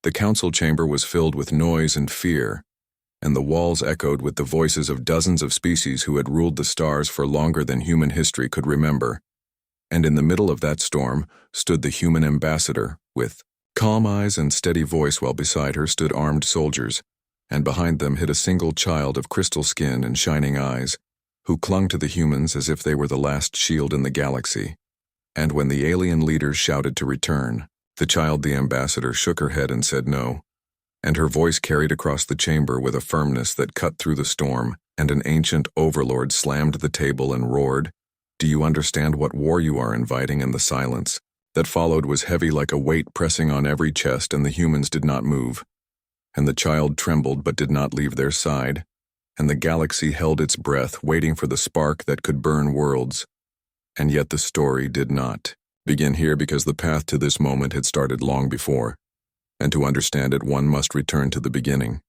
The council chamber was filled with noise and fear, and the walls echoed with the voices of dozens of species who had ruled the stars for longer than human history could remember. And in the middle of that storm stood the human ambassador, with calm eyes and steady voice, while beside her stood armed soldiers, and behind them hid a single child of crystal skin and shining eyes, who clung to the humans as if they were the last shield in the galaxy. And when the alien leaders shouted to return, the child, the ambassador, shook her head and said no, and her voice carried across the chamber with a firmness that cut through the storm, and an ancient overlord slammed the table and roared, "Do you understand what war you are inviting?" And the silence that followed was heavy like a weight pressing on every chest, and the humans did not move. And the child trembled but did not leave their side, and the galaxy held its breath, waiting for the spark that could burn worlds. And yet the story did not begin here, because the path to this moment had started long before, and to understand it one must return to the beginning.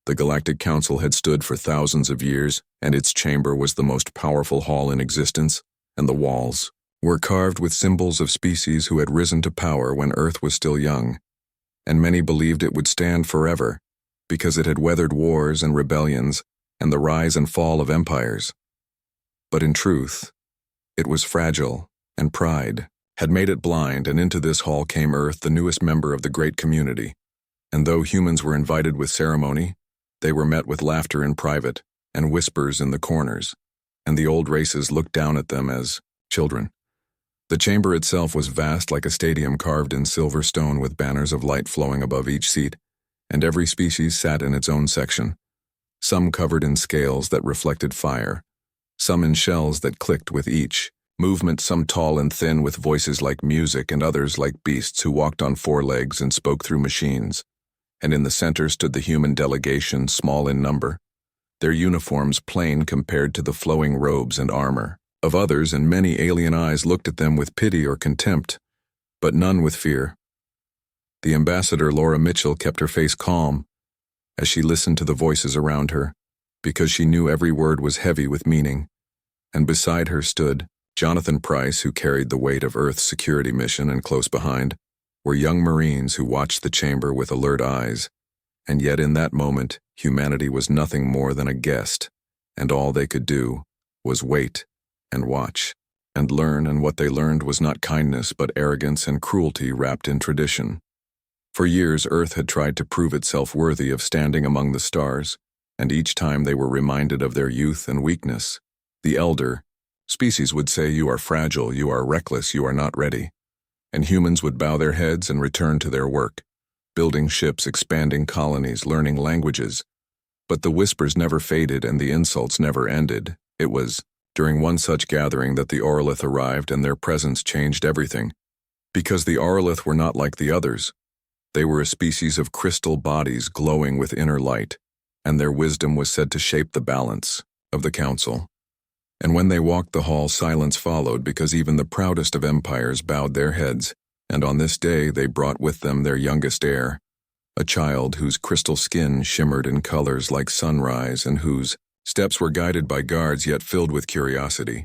The Galactic Council had stood for thousands of years, and its chamber was the most powerful hall in existence, and the walls were carved with symbols of species who had risen to power when Earth was still young, and many believed it would stand forever, because it had weathered wars and rebellions and the rise and fall of empires. But in truth, it was fragile, and pride had made it blind, and into this hall came Earth, the newest member of the great community. And though humans were invited with ceremony, they were met with laughter in private and whispers in the corners, and the old races looked down at them as children. The chamber itself was vast, like a stadium carved in silver stone, with banners of light flowing above each seat, and every species sat in its own section, some covered in scales that reflected fire, some in shells that clicked with each movement, some tall and thin with voices like music, and others like beasts who walked on four legs and spoke through machines. And in the center stood the human delegation, small in number, their uniforms plain compared to the flowing robes and armor of others, and many alien eyes looked at them with pity or contempt, but none with fear. The ambassador, Laura Mitchell, kept her face calm as she listened to the voices around her, because she knew every word was heavy with meaning. And beside her stood Jonathan Price, who carried the weight of Earth's security mission, and close behind were young Marines who watched the chamber with alert eyes. And yet in that moment, humanity was nothing more than a guest, and all they could do was wait and watch and learn, and what they learned was not kindness but arrogance and cruelty wrapped in tradition. For years, Earth had tried to prove itself worthy of standing among the stars, and each time they were reminded of their youth and weakness. The elder species would say, "You are fragile, you are reckless, you are not ready." And humans would bow their heads and return to their work, building ships, expanding colonies, learning languages. But the whispers never faded and the insults never ended. It was during one such gathering that the Orlith arrived, and their presence changed everything. Because the Orlith were not like the others. They were a species of crystal bodies glowing with inner light, and their wisdom was said to shape the balance of the council. And when they walked the hall, silence followed, because even the proudest of empires bowed their heads, and on this day they brought with them their youngest heir, a child whose crystal skin shimmered in colors like sunrise, and whose steps were guided by guards yet filled with curiosity.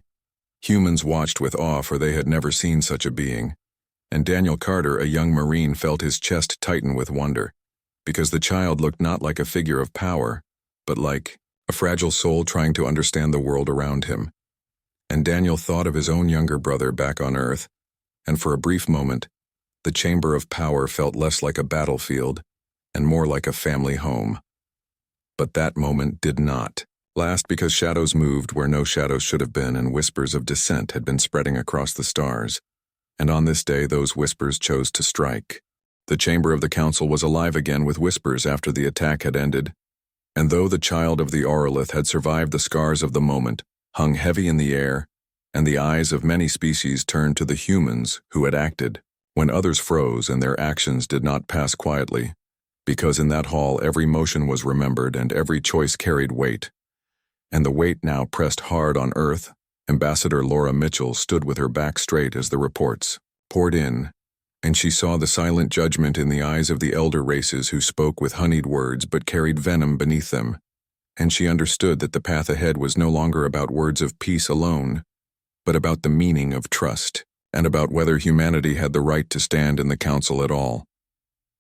Humans watched with awe, for they had never seen such a being, and Daniel Carter, a young Marine, felt his chest tighten with wonder, because the child looked not like a figure of power, but like a fragile soul trying to understand the world around him. And Daniel thought of his own younger brother back on Earth, and for a brief moment, the chamber of power felt less like a battlefield and more like a family home. But that moment did not last, because shadows moved where no shadows should have been, and whispers of dissent had been spreading across the stars. And on this day, those whispers chose to strike. The chamber of the council was alive again with whispers after the attack had ended, and though the child of the Orlith had survived the scars of the moment, hung heavy in the air, and the eyes of many species turned to the humans who had acted, when others froze and their actions did not pass quietly, because in that hall every motion was remembered and every choice carried weight. And the weight now pressed hard on Earth. Ambassador Laura Mitchell stood with her back straight as the reports poured in, and she saw the silent judgment in the eyes of the elder races who spoke with honeyed words but carried venom beneath them. And she understood that the path ahead was no longer about words of peace alone, but about the meaning of trust, and about whether humanity had the right to stand in the council at all.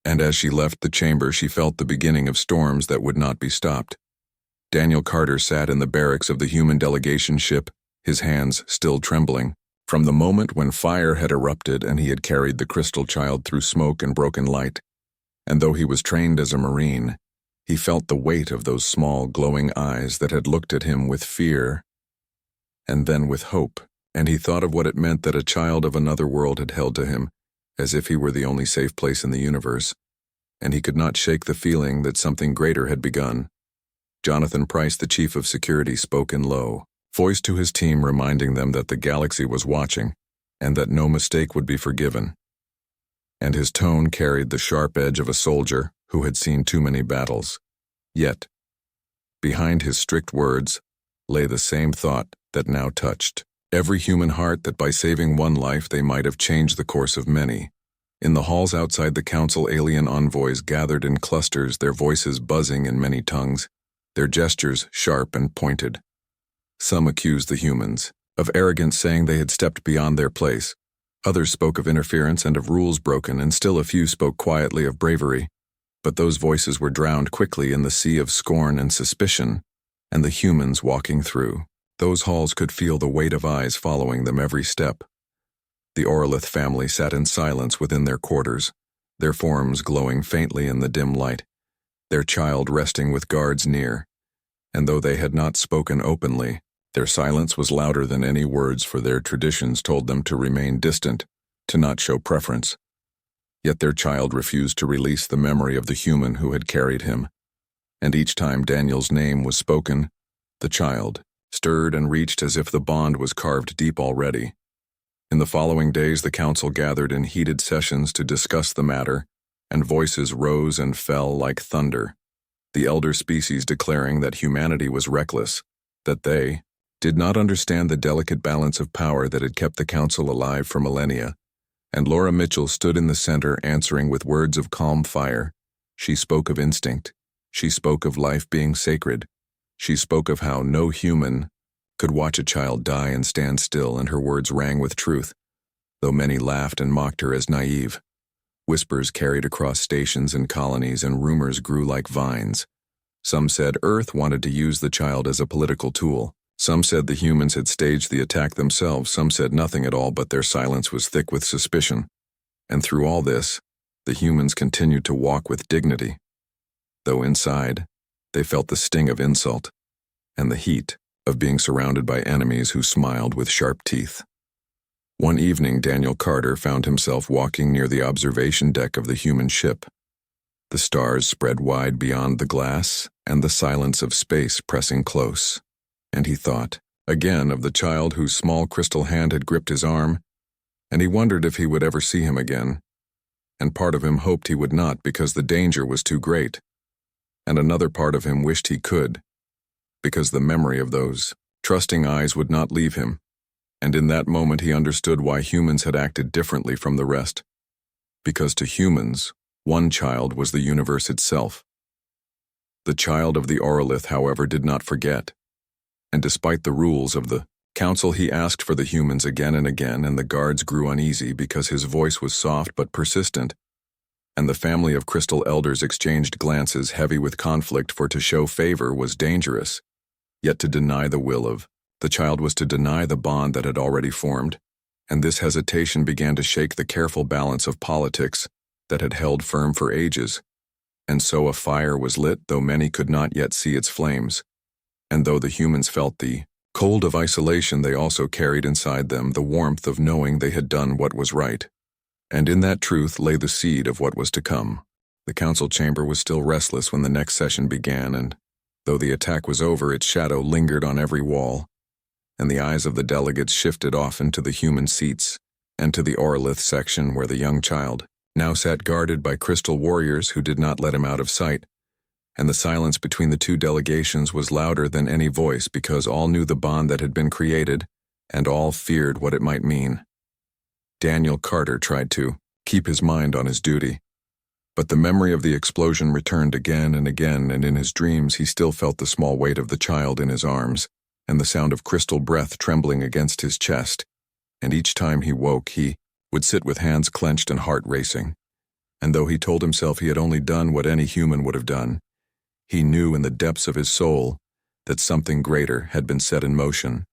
And as she left the chamber, she felt the beginning of storms that would not be stopped. Daniel Carter sat in the barracks of the human delegation ship, his hands still trembling, from the moment when fire had erupted and he had carried the crystal child through smoke and broken light. And though he was trained as a Marine, he felt the weight of those small, glowing eyes that had looked at him with fear and then with hope, and he thought of what it meant that a child of another world had held to him, as if he were the only safe place in the universe, and he could not shake the feeling that something greater had begun. Jonathan Price, the chief of security, spoke in low voice to his team, reminding them that the galaxy was watching and that no mistake would be forgiven. And his tone carried the sharp edge of a soldier who had seen too many battles. Yet, behind his strict words lay the same thought that now touched every human heart, that by saving one life they might have changed the course of many. In the halls outside the council, alien envoys gathered in clusters, their voices buzzing in many tongues, their gestures sharp and pointed. Some accused the humans of arrogance, saying they had stepped beyond their place. Others spoke of interference and of rules broken, and still a few spoke quietly of bravery. But those voices were drowned quickly in the sea of scorn and suspicion, and the humans walking through those halls could feel the weight of eyes following them every step. The Orlith family sat in silence within their quarters, their forms glowing faintly in the dim light, their child resting with guards near. And though they had not spoken openly, their silence was louder than any words, for their traditions told them to remain distant, to not show preference. Yet their child refused to release the memory of the human who had carried him. And each time Daniel's name was spoken, the child stirred and reached as if the bond was carved deep already. In the following days, the council gathered in heated sessions to discuss the matter, and voices rose and fell like thunder, the elder species declaring that humanity was reckless, that they did not understand the delicate balance of power that had kept the council alive for millennia. And Laura Mitchell stood in the center, answering with words of calm fire. She spoke of instinct. She spoke of life being sacred. She spoke of how no human could watch a child die and stand still, and her words rang with truth, though many laughed and mocked her as naive. Whispers carried across stations and colonies, and rumors grew like vines. Some said Earth wanted to use the child as a political tool. Some said the humans had staged the attack themselves. Some said nothing at all, but their silence was thick with suspicion. And through all this, the humans continued to walk with dignity, though inside, they felt the sting of insult and the heat of being surrounded by enemies who smiled with sharp teeth. One evening, Daniel Carter found himself walking near the observation deck of the human ship. The stars spread wide beyond the glass, and the silence of space pressing close. And he thought, again, of the child whose small crystal hand had gripped his arm, and he wondered if he would ever see him again. And part of him hoped he would not, because the danger was too great. And another part of him wished he could, because the memory of those trusting eyes would not leave him. And in that moment he understood why humans had acted differently from the rest. Because to humans, one child was the universe itself. The child of the Orlith, however, did not forget. And despite the rules of the council, he asked for the humans again and again, and the guards grew uneasy because his voice was soft but persistent. And the family of crystal elders exchanged glances heavy with conflict, for to show favor was dangerous. Yet to deny the will of the child was to deny the bond that had already formed, and this hesitation began to shake the careful balance of politics that had held firm for ages. And so a fire was lit, though many could not yet see its flames. And though the humans felt the cold of isolation, they also carried inside them the warmth of knowing they had done what was right. And in that truth lay the seed of what was to come. The council chamber was still restless when the next session began, and though the attack was over, its shadow lingered on every wall, and the eyes of the delegates shifted often to the human seats and to the Orlith section, where the young child now sat guarded by crystal warriors who did not let him out of sight. And the silence between the two delegations was louder than any voice, because all knew the bond that had been created, and all feared what it might mean. Daniel Carter tried to keep his mind on his duty, but the memory of the explosion returned again and again, and in his dreams he still felt the small weight of the child in his arms, and the sound of crystal breath trembling against his chest, and each time he woke he would sit with hands clenched and heart racing. And though he told himself he had only done what any human would have done, he knew in the depths of his soul that something greater had been set in motion.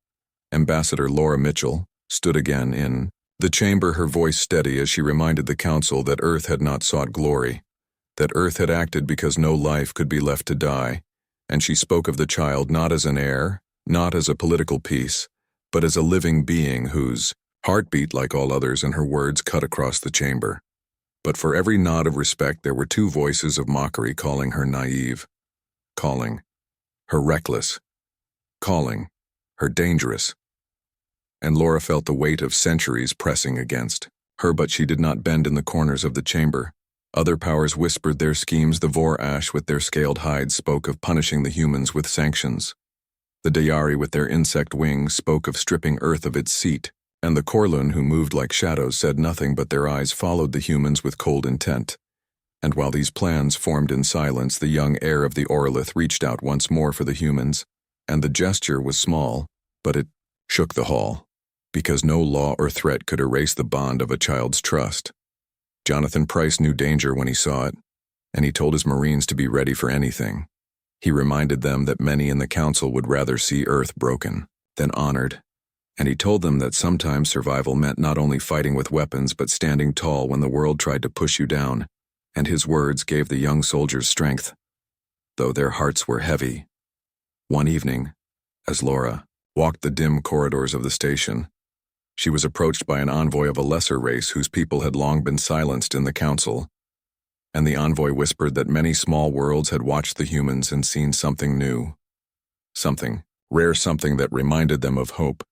Ambassador Laura Mitchell stood again in the chamber, her voice steady as she reminded the council that Earth had not sought glory, that Earth had acted because no life could be left to die, and she spoke of the child not as an heir, not as a political piece, but as a living being whose heart beat like all others, and her words cut across the chamber. But for every nod of respect there were two voices of mockery calling her naive, calling her reckless, calling her dangerous. And Laura felt the weight of centuries pressing against her, but she did not bend in the corners of the chamber. Other powers whispered their schemes. The Vor-Ash with their scaled hides spoke of punishing the humans with sanctions. The Dayari with their insect wings spoke of stripping Earth of its seat, and the Korlun, who moved like shadows, said nothing, but their eyes followed the humans with cold intent. And while these plans formed in silence, the young heir of the Orlith reached out once more for the humans, and the gesture was small, but it shook the hall, because no law or threat could erase the bond of a child's trust. Jonathan Pryce knew danger when he saw it, and he told his Marines to be ready for anything. He reminded them that many in the council would rather see Earth broken than honored, and he told them that sometimes survival meant not only fighting with weapons but standing tall when the world tried to push you down, and his words gave the young soldiers strength, though their hearts were heavy. One evening, as Laura walked the dim corridors of the station, she was approached by an envoy of a lesser race whose people had long been silenced in the council, and the envoy whispered that many small worlds had watched the humans and seen something new, something rare, something that reminded them of hope.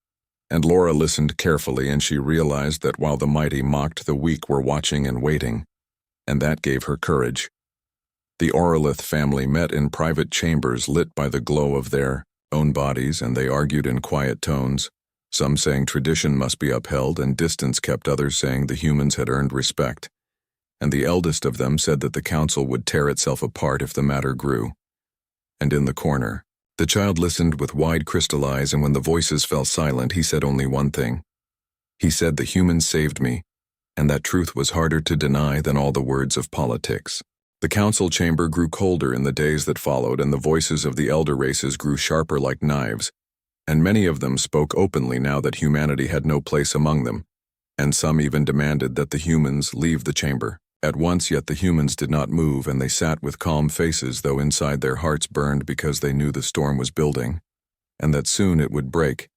And Laura listened carefully, and she realized that while the mighty mocked, the weak were watching and waiting, and that gave her courage. The Orlith family met in private chambers lit by the glow of their own bodies, and they argued in quiet tones, some saying tradition must be upheld and distance kept, others saying the humans had earned respect. And the eldest of them said that the council would tear itself apart if the matter grew. And in the corner, the child listened with wide crystal eyes, and when the voices fell silent, he said only one thing. He said, "The humans saved me," and that truth was harder to deny than all the words of politics. The council chamber grew colder in the days that followed, and the voices of the elder races grew sharper like knives, and many of them spoke openly now that humanity had no place among them, and some even demanded that the humans leave the chamber at once. Yet the humans did not move, and they sat with calm faces, though inside their hearts burned because they knew the storm was building, and that soon it would break.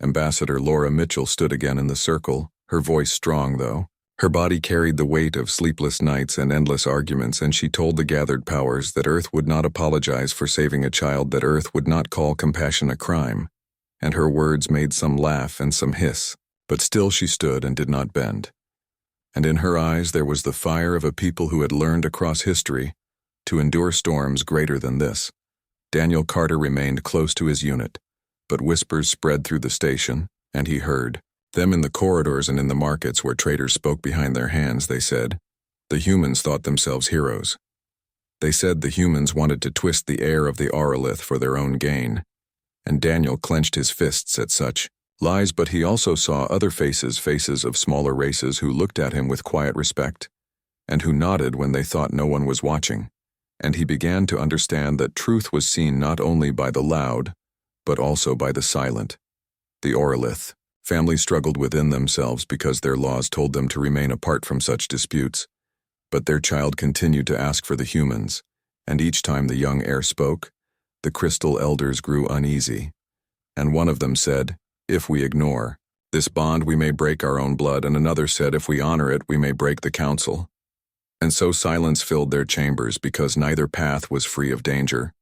Ambassador Laura Mitchell stood again in the circle, her voice strong though. Her body carried the weight of sleepless nights and endless arguments, and she told the gathered powers that Earth would not apologize for saving a child, that Earth would not call compassion a crime. And her words made some laugh and some hiss, but still she stood and did not bend. And in her eyes there was the fire of a people who had learned across history to endure storms greater than this. Daniel Carter remained close to his unit, but whispers spread through the station, and he heard them in the corridors and in the markets where traders spoke behind their hands. They said the humans thought themselves heroes. They said the humans wanted to twist the air of the Orlith for their own gain. And Daniel clenched his fists at such lies, but he also saw other faces of smaller races who looked at him with quiet respect, and who nodded when they thought no one was watching. And he began to understand that truth was seen not only by the loud, but also by the silent. The Orlith family struggled within themselves because their laws told them to remain apart from such disputes, but their child continued to ask for the humans, and each time the young heir spoke, the crystal elders grew uneasy, and one of them said, "If we ignore this bond, we may break our own blood," and another said, "If we honor it, we may break the council." And so silence filled their chambers because neither path was free of danger.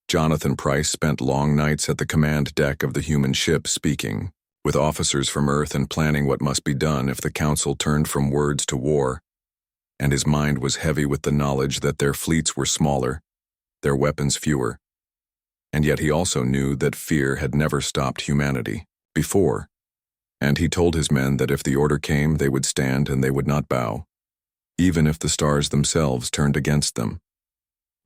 Jonathan Pryce spent long nights at the command deck of the human ship speaking with officers from Earth and planning what must be done if the council turned from words to war, and his mind was heavy with the knowledge that their fleets were smaller, their weapons fewer. And yet he also knew that fear had never stopped humanity before, and he told his men that if the order came, they would stand and they would not bow, even if the stars themselves turned against them.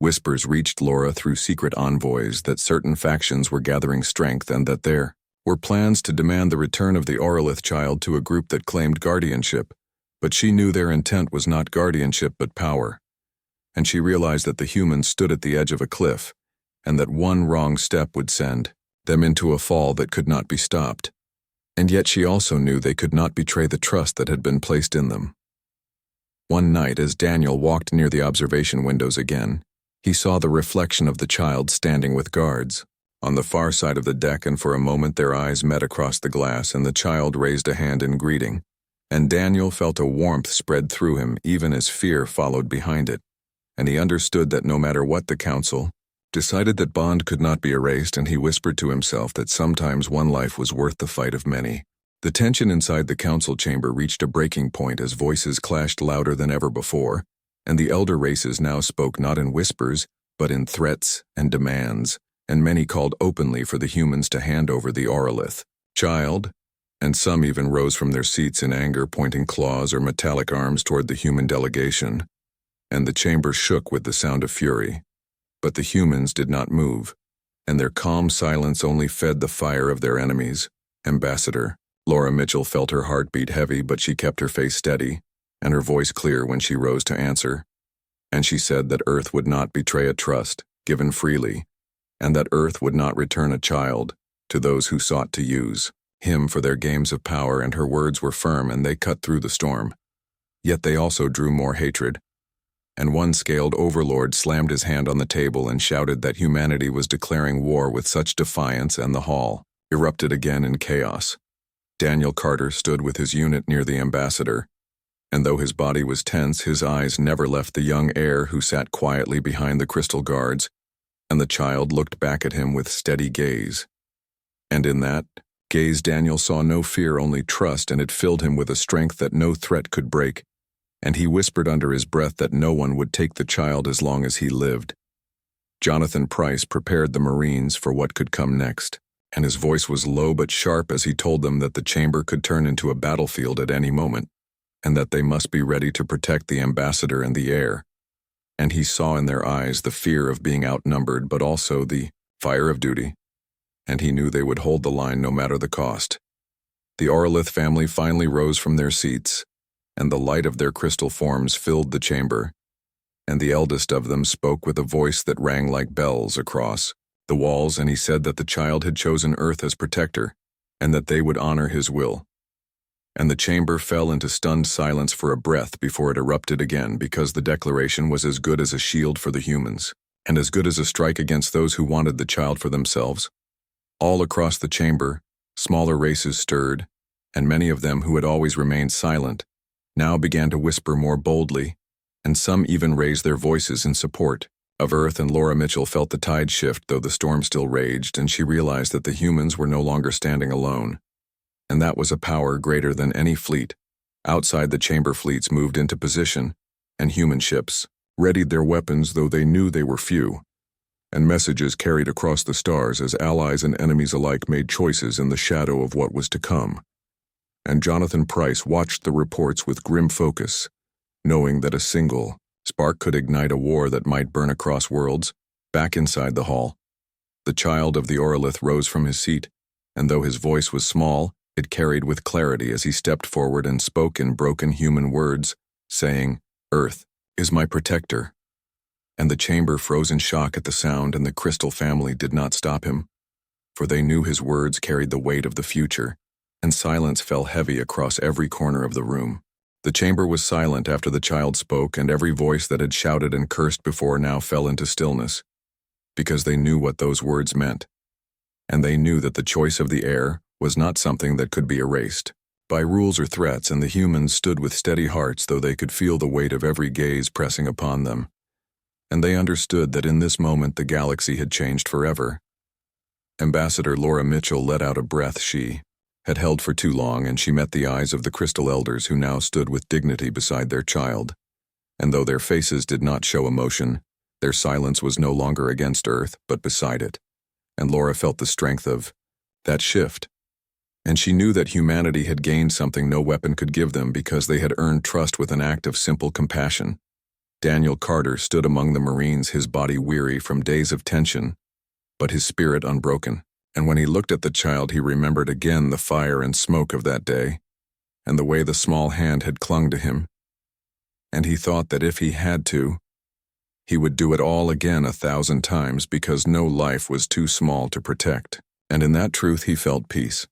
Whispers reached Laura through secret envoys that certain factions were gathering strength and that there were plans to demand the return of the Orlith child to a group that claimed guardianship, But she knew their intent was not guardianship but power, and she realized that the humans stood at the edge of a cliff, and that one wrong step would send them into a fall that could not be stopped. And yet she also knew they could not betray the trust that had been placed in them. One night, as Daniel walked near the observation windows again, he saw the reflection of the child standing with guards on the far side of the deck, and for a moment their eyes met across the glass, and the child raised a hand in greeting, and Daniel felt a warmth spread through him even as fear followed behind it, and he understood that no matter what the council decided, that bond could not be erased, and he whispered to himself that sometimes one life was worth the fight of many. The tension inside the council chamber reached a breaking point as voices clashed louder than ever before, and the elder races now spoke not in whispers, but in threats and demands, and many called openly for the humans to hand over the Orolith child, and some even rose from their seats in anger, pointing claws or metallic arms toward the human delegation, and the chamber shook with the sound of fury. But the humans did not move, and their calm silence only fed the fire of their enemies. Ambassador Laura Mitchell felt her heart beat heavy, but she kept her face steady, and her voice clear when she rose to answer. And she said that Earth would not betray a trust given freely, and that Earth would not return a child to those who sought to use him for their games of power, and her words were firm and they cut through the storm. Yet they also drew more hatred, and one scaled overlord slammed his hand on the table and shouted that humanity was declaring war with such defiance, and the hall erupted again in chaos. Daniel Carter stood with his unit near the ambassador, and though his body was tense, his eyes never left the young heir who sat quietly behind the crystal guards, and the child looked back at him with steady gaze. And in that gaze Daniel saw no fear, only trust, and it filled him with a strength that no threat could break. And he whispered under his breath that no one would take the child as long as he lived. Jonathan Price prepared the Marines for what could come next, and his voice was low but sharp as he told them that the chamber could turn into a battlefield at any moment, and that they must be ready to protect the ambassador and the heir. And he saw in their eyes the fear of being outnumbered, but also the fire of duty, and he knew they would hold the line no matter the cost. The Orolith family finally rose from their seats, and the light of their crystal forms filled the chamber, and the eldest of them spoke with a voice that rang like bells across the walls, and he said that the child had chosen Earth as protector, and that they would honor his will. And the chamber fell into stunned silence for a breath before it erupted again, because the declaration was as good as a shield for the humans, and as good as a strike against those who wanted the child for themselves. All across the chamber, smaller races stirred, and many of them who had always remained silent now began to whisper more boldly, and some even raised their voices in support of Earth. And Laura Mitchell felt the tide shift, though the storm still raged, and she realized that the humans were no longer standing alone, and that was a power greater than any fleet. Outside the chamber, fleets moved into position, and human ships readied their weapons, though they knew they were few, and messages carried across the stars as allies and enemies alike made choices in the shadow of what was to come. And Jonathan Price watched the reports with grim focus, knowing that a single spark could ignite a war that might burn across worlds. Back inside the hall, the child of the Orolith rose from his seat, and though his voice was small, it carried with clarity as he stepped forward and spoke in broken human words, saying, "Earth is my protector." And the chamber froze in shock at the sound, and the Crystal family did not stop him, for they knew his words carried the weight of the future, and silence fell heavy across every corner of the room. The chamber was silent after the child spoke, and every voice that had shouted and cursed before now fell into stillness, because they knew what those words meant, and they knew that the choice of the heir was not something that could be erased by rules or threats, and the humans stood with steady hearts, though they could feel the weight of every gaze pressing upon them. And they understood that in this moment the galaxy had changed forever. Ambassador Laura Mitchell let out a breath she had held for too long, and she met the eyes of the Crystal Elders, who now stood with dignity beside their child. And though their faces did not show emotion, their silence was no longer against Earth, but beside it. And Laura felt the strength of that shift. And she knew that humanity had gained something no weapon could give them, because they had earned trust with an act of simple compassion. Daniel Carter stood among the Marines, his body weary from days of tension, but his spirit unbroken. And when he looked at the child, he remembered again the fire and smoke of that day, and the way the small hand had clung to him. And he thought that if he had to, he would do it all again 1,000 times because no life was too small to protect. And in that truth he felt peace.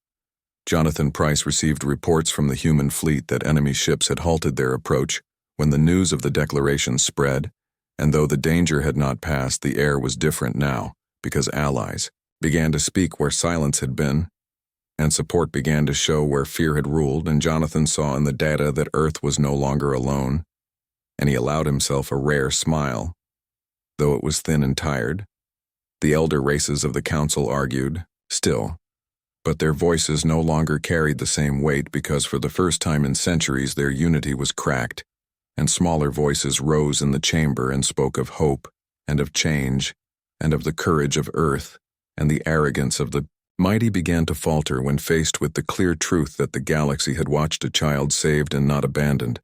Jonathan Price received reports from the human fleet that enemy ships had halted their approach when the news of the declaration spread, and though the danger had not passed, the air was different now because allies began to speak where silence had been, and support began to show where fear had ruled, and Jonathan saw in the data that Earth was no longer alone, and he allowed himself a rare smile, though it was thin and tired. The elder races of the council argued, still, but their voices no longer carried the same weight because for the first time in centuries their unity was cracked, and smaller voices rose in the chamber and spoke of hope, and of change, and of the courage of Earth, and the arrogance of the mighty began to falter when faced with the clear truth that the galaxy had watched a child saved and not abandoned.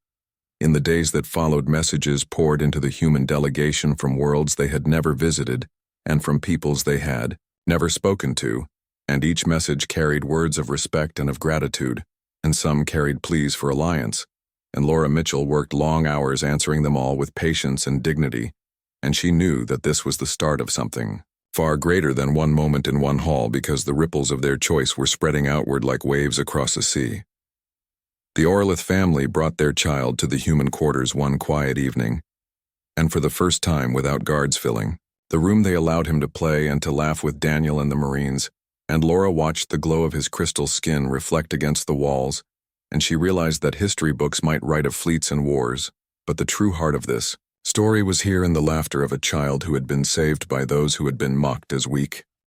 In the days that followed, messages poured into the human delegation from worlds they had never visited, and from peoples they had never spoken to, and each message carried words of respect and of gratitude, and some carried pleas for alliance, and Laura Mitchell worked long hours answering them all with patience and dignity, and she knew that this was the start of something far greater than one moment in one hall because the ripples of their choice were spreading outward like waves across a sea. The Orlith family brought their child to the human quarters one quiet evening, and for the first time without guards filling the room they allowed him to play and to laugh with Daniel and the Marines, and Laura watched the glow of his crystal skin reflect against the walls, and she realized that history books might write of fleets and wars, but the true heart of this story was here in the laughter of a child who had been saved by those who had been mocked as weak.